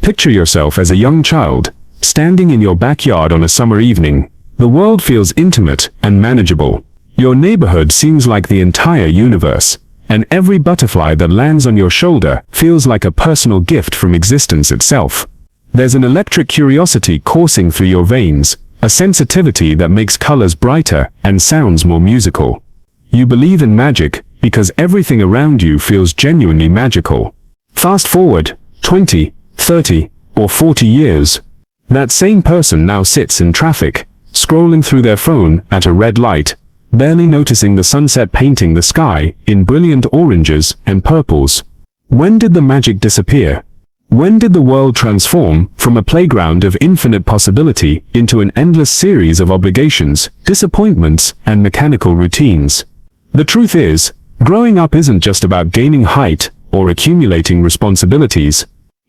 Picture yourself as a young child, standing in your backyard on a summer evening. The world feels intimate and manageable. Your neighborhood seems like the entire universe, and every butterfly that lands on your shoulder feels like a personal gift from existence itself. There's an electric curiosity coursing through your veins, a sensitivity that makes colors brighter and sounds more musical. You believe in magic because everything around you feels genuinely magical. Fast forward 20, 30, or 40 years. That same person now sits in traffic, scrolling through their phone at a red light, barely noticing the sunset painting the sky in brilliant oranges and purples. When did the magic disappear? When did the world transform from a playground of infinite possibility into an endless series of obligations, disappointments, and mechanical routines? The truth is, growing up isn't just about gaining height or accumulating responsibilities.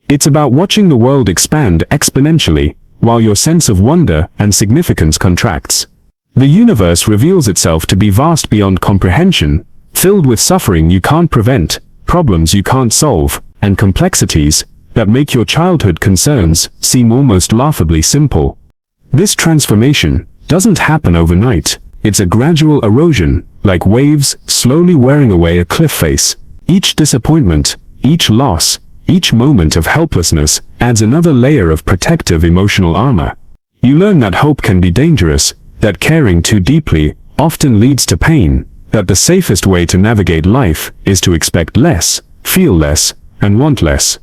It's about watching the world expand exponentially, while your sense of wonder and significance contracts. The universe reveals itself to be vast beyond comprehension, filled with suffering you can't prevent, problems you can't solve, and complexities that make your childhood concerns seem almost laughably simple. This transformation doesn't happen overnight. It's a gradual erosion, like waves slowly wearing away a cliff face. Each disappointment, each loss, each moment of helplessness adds another layer of protective emotional armor. You learn that hope can be dangerous, that caring too deeply often leads to pain, that the safest way to navigate life is to expect less, feel less, and want less.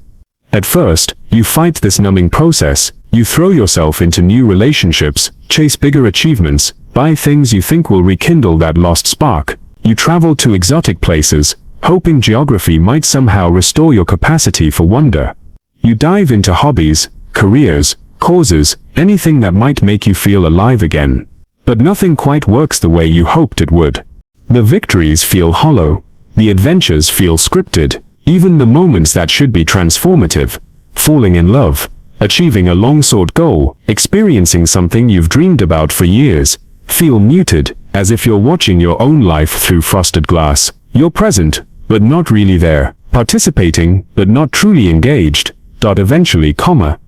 At first, you fight this numbing process. You throw yourself into new relationships, chase bigger achievements, buy things you think will rekindle that lost spark. You travel to exotic places, hoping geography might somehow restore your capacity for wonder. You dive into hobbies, careers, causes, anything that might make you feel alive again. But nothing quite works the way you hoped it would. The victories feel hollow. The adventures feel scripted. Even the moments that should be transformative, falling in love, achieving a long-sought goal, experiencing something you've dreamed about for years, feel muted, as if you're watching your own life through frosted glass. You're present, but not really there, participating, but not truly engaged. Eventually,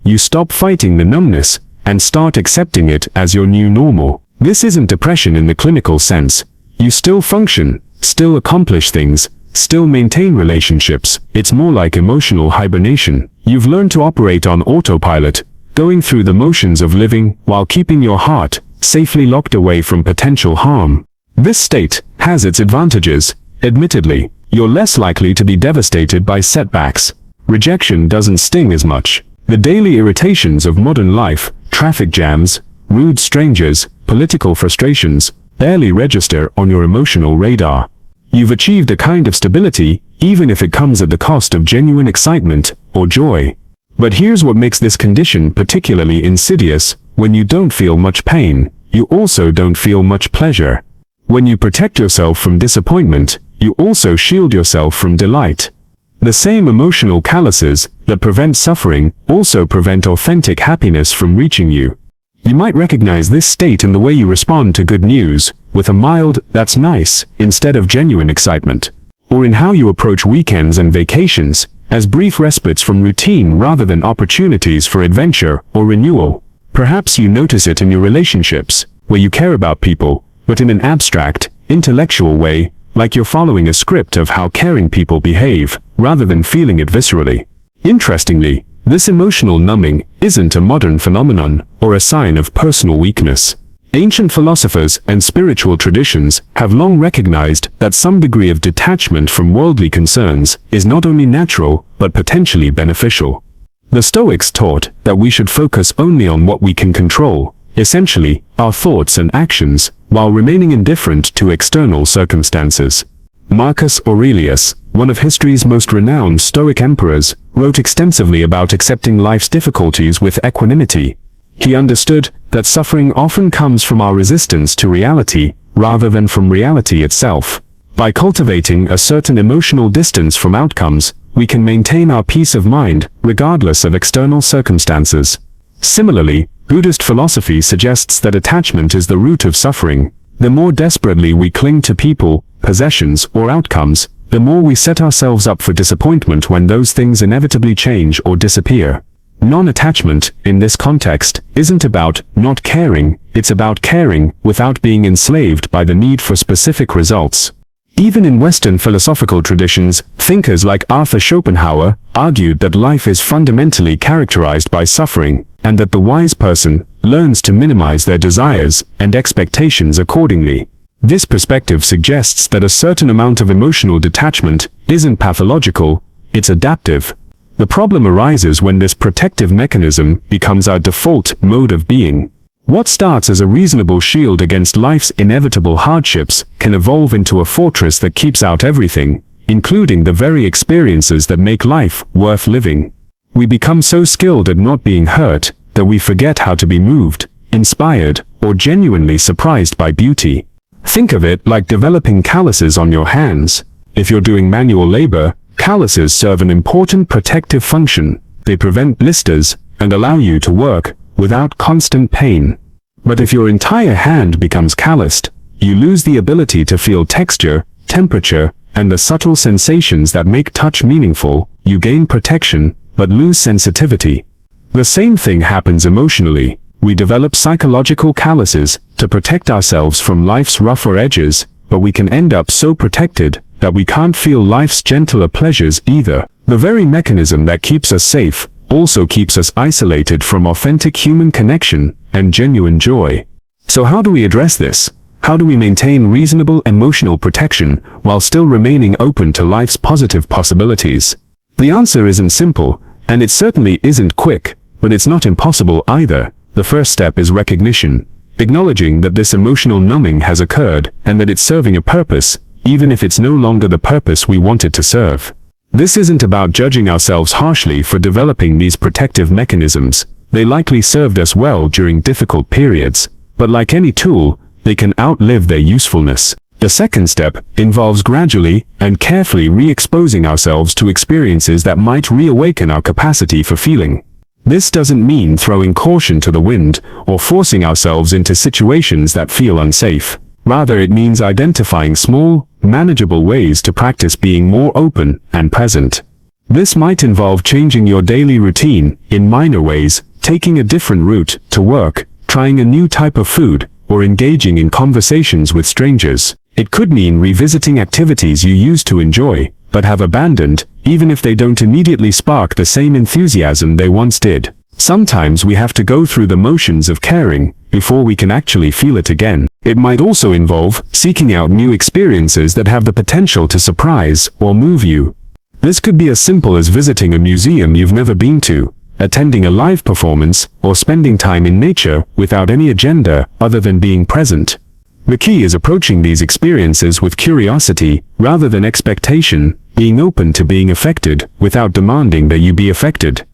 you stop fighting the numbness, and start accepting it as your new normal. This isn't depression in the clinical sense. You still function, still accomplish things, still maintain relationships. It's more like emotional hibernation. You've learned to operate on autopilot, going through the motions of living while keeping your heart safely locked away from potential harm. This state has its advantages. Admittedly, you're less likely to be devastated by setbacks. Rejection doesn't sting as much. The daily irritations of modern life, traffic jams, rude strangers, political frustrations, barely register on your emotional radar. You've achieved a kind of stability, even if it comes at the cost of genuine excitement or joy. But here's what makes this condition particularly insidious. When you don't feel much pain, you also don't feel much pleasure. When you protect yourself from disappointment, you also shield yourself from delight. The same emotional calluses that prevent suffering also prevent authentic happiness from reaching you. You might recognize this state in the way you respond to good news, with a mild, "that's nice," instead of genuine excitement. Or in how you approach weekends and vacations, as brief respites from routine rather than opportunities for adventure or renewal. Perhaps you notice it in your relationships, where you care about people, but in an abstract, intellectual way, like you're following a script of how caring people behave, rather than feeling it viscerally. Interestingly, this emotional numbing isn't a modern phenomenon or a sign of personal weakness. Ancient philosophers and spiritual traditions have long recognized that some degree of detachment from worldly concerns is not only natural, but potentially beneficial. The Stoics taught that we should focus only on what we can control, essentially, our thoughts and actions, while remaining indifferent to external circumstances. Marcus Aurelius, one of history's most renowned Stoic emperors, wrote extensively about accepting life's difficulties with equanimity. He understood that suffering often comes from our resistance to reality, rather than from reality itself. By cultivating a certain emotional distance from outcomes, we can maintain our peace of mind, regardless of external circumstances. Similarly, Buddhist philosophy suggests that attachment is the root of suffering. The more desperately we cling to people, possessions, or outcomes, the more we set ourselves up for disappointment when those things inevitably change or disappear. Non-attachment, in this context, isn't about not caring, it's about caring without being enslaved by the need for specific results. Even in Western philosophical traditions, thinkers like Arthur Schopenhauer argued that life is fundamentally characterized by suffering, and that the wise person learns to minimize their desires and expectations accordingly. This perspective suggests that a certain amount of emotional detachment isn't pathological, it's adaptive. The problem arises when this protective mechanism becomes our default mode of being. What starts as a reasonable shield against life's inevitable hardships can evolve into a fortress that keeps out everything, including the very experiences that make life worth living. We become so skilled at not being hurt that we forget how to be moved, inspired, or genuinely surprised by beauty. Think of it like developing calluses on your hands. If you're doing manual labor, calluses serve an important protective function. They prevent blisters and allow you to work without constant pain. But if your entire hand becomes calloused, you lose the ability to feel texture, temperature, and the subtle sensations that make touch meaningful. You gain protection, but lose sensitivity. The same thing happens emotionally. We develop psychological calluses to protect ourselves from life's rougher edges, but we can end up so protected that we can't feel life's gentler pleasures either. The very mechanism that keeps us safe also keeps us isolated from authentic human connection and genuine joy. So how do we address this? How do we maintain reasonable emotional protection while still remaining open to life's positive possibilities? The answer isn't simple, and it certainly isn't quick, but it's not impossible either. The first step is recognition, acknowledging that this emotional numbing has occurred and that it's serving a purpose, even if it's no longer the purpose we want it to serve. This isn't about judging ourselves harshly for developing these protective mechanisms. They likely served us well during difficult periods, but like any tool, they can outlive their usefulness. The second step involves gradually and carefully re-exposing ourselves to experiences that might reawaken our capacity for feeling. This doesn't mean throwing caution to the wind or forcing ourselves into situations that feel unsafe. Rather, it means identifying small, manageable ways to practice being more open and present. This might involve changing your daily routine in minor ways, taking a different route to work, trying a new type of food, or engaging in conversations with strangers. It could mean revisiting activities you used to enjoy, but have abandoned, even if they don't immediately spark the same enthusiasm they once did. Sometimes we have to go through the motions of caring before we can actually feel it again. It might also involve seeking out new experiences that have the potential to surprise or move you. This could be as simple as visiting a museum you've never been to, attending a live performance, or spending time in nature without any agenda other than being present. The key is approaching these experiences with curiosity rather than expectation, being open to being affected without demanding that you be affected.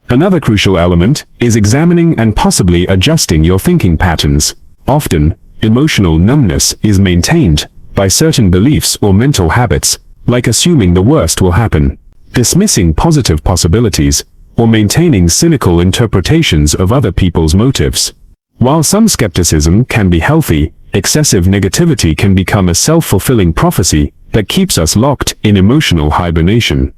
Another crucial element is examining and possibly adjusting your thinking patterns. Often, emotional numbness is maintained by certain beliefs or mental habits, like assuming the worst will happen, dismissing positive possibilities, or maintaining cynical interpretations of other people's motives. While some skepticism can be healthy, excessive negativity can become a self-fulfilling prophecy that keeps us locked in emotional hibernation.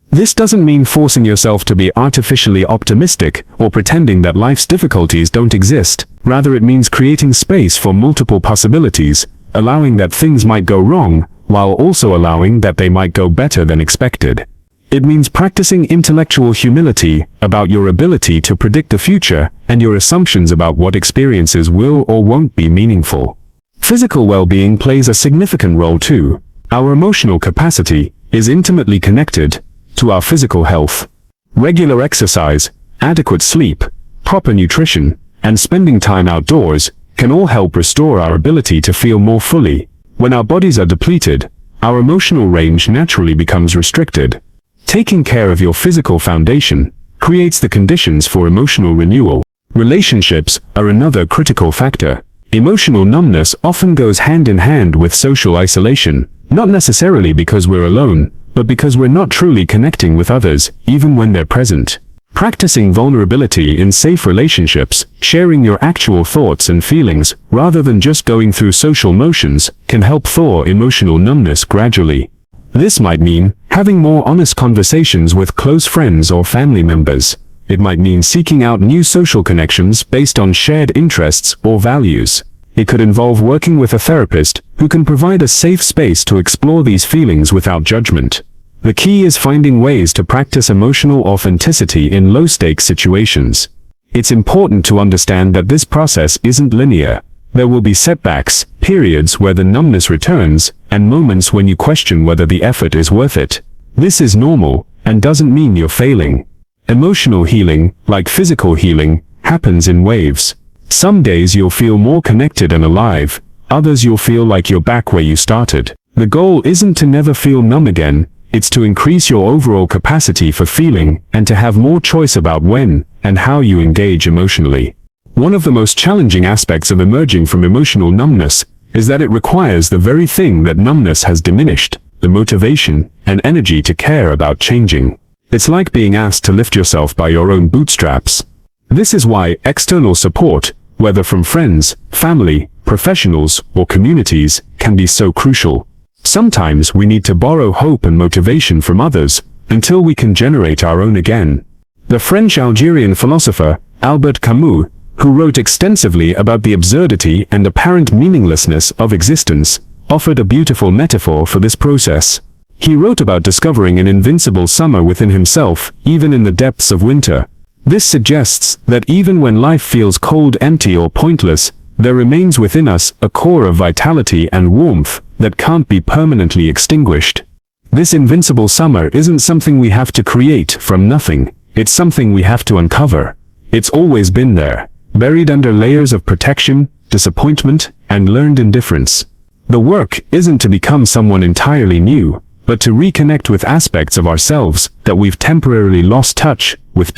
This doesn't mean forcing yourself to be artificially optimistic or pretending that life's difficulties don't exist. Rather, it means creating space for multiple possibilities, allowing that things might go wrong, while also allowing that they might go better than expected. It means practicing intellectual humility about your ability to predict the future and your assumptions about what experiences will or won't be meaningful. Physical well-being plays a significant role too. Our emotional capacity is intimately connected to our physical health. Regular exercise, adequate sleep, proper nutrition, and spending time outdoors can all help restore our ability to feel more fully. When our bodies are depleted, our emotional range naturally becomes restricted. Taking care of your physical foundation creates the conditions for emotional renewal. Relationships are another critical factor. Emotional numbness often goes hand in hand with social isolation, not necessarily because we're alone, but because we're not truly connecting with others, even when they're present. Practicing vulnerability in safe relationships, sharing your actual thoughts and feelings, rather than just going through social motions, can help thaw emotional numbness gradually. This might mean having more honest conversations with close friends or family members, It might mean seeking out new social connections based on shared interests or values. It could involve working with a therapist who can provide a safe space to explore these feelings without judgment. The key is finding ways to practice emotional authenticity in low-stakes situations. It's important to understand that this process isn't linear. There will be setbacks, periods where the numbness returns, and moments when you question whether the effort is worth it. This is normal, and doesn't mean you're failing. Emotional healing, like physical healing, happens in waves. Some days you'll feel more connected and alive, others you'll feel like you're back where you started. The goal isn't to never feel numb again, it's to increase your overall capacity for feeling, and to have more choice about when and how you engage emotionally. One of the most challenging aspects of emerging from emotional numbness is that it requires the very thing that numbness has diminished, the motivation and energy to care about changing. It's like being asked to lift yourself by your own bootstraps. This is why external support, whether from friends, family, professionals, or communities, can be so crucial. Sometimes we need to borrow hope and motivation from others until we can generate our own again. The French-Algerian philosopher Albert Camus, who wrote extensively about the absurdity and apparent meaninglessness of existence, offered a beautiful metaphor for this process. He wrote about discovering an invincible summer within himself, even in the depths of winter. This suggests that even when life feels cold, empty, or pointless, there remains within us a core of vitality and warmth that can't be permanently extinguished. This invincible summer isn't something we have to create from nothing, it's something we have to uncover. It's always been there, buried under layers of protection, disappointment, and learned indifference. The work isn't to become someone entirely new, but to reconnect with aspects of ourselves that we've temporarily lost touch with.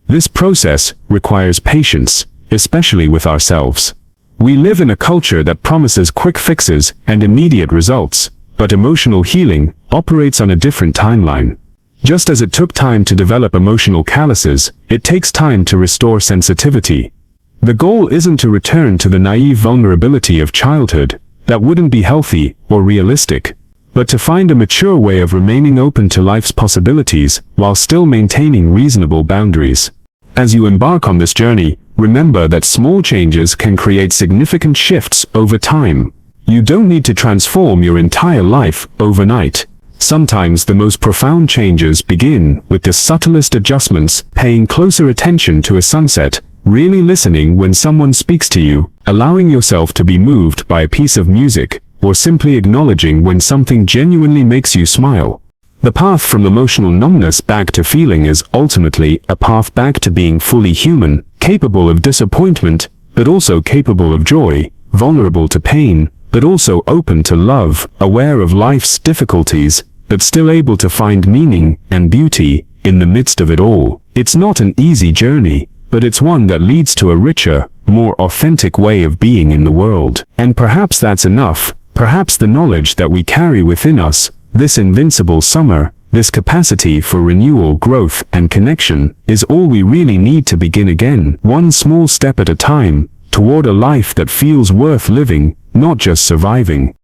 This process requires patience, especially with ourselves. We live in a culture that promises quick fixes and immediate results, but emotional healing operates on a different timeline. Just as it took time to develop emotional calluses, it takes time to restore sensitivity. The goal isn't to return to the naive vulnerability of childhood, that wouldn't be healthy or realistic, but to find a mature way of remaining open to life's possibilities while still maintaining reasonable boundaries. As you embark on this journey, remember that small changes can create significant shifts over time. You don't need to transform your entire life overnight. Sometimes the most profound changes begin with the subtlest adjustments, paying closer attention to a sunset, really listening when someone speaks to you, allowing yourself to be moved by a piece of music, or simply acknowledging when something genuinely makes you smile. The path from emotional numbness back to feeling is ultimately a path back to being fully human, capable of disappointment, but also capable of joy, vulnerable to pain, but also open to love, aware of life's difficulties, but still able to find meaning and beauty in the midst of it all. It's not an easy journey, but it's one that leads to a richer, more authentic way of being in the world. And perhaps that's enough. Perhaps the knowledge that we carry within us, this invincible summer, this capacity for renewal, growth, and connection, is all we really need to begin again, one small step at a time, toward a life that feels worth living, not just surviving.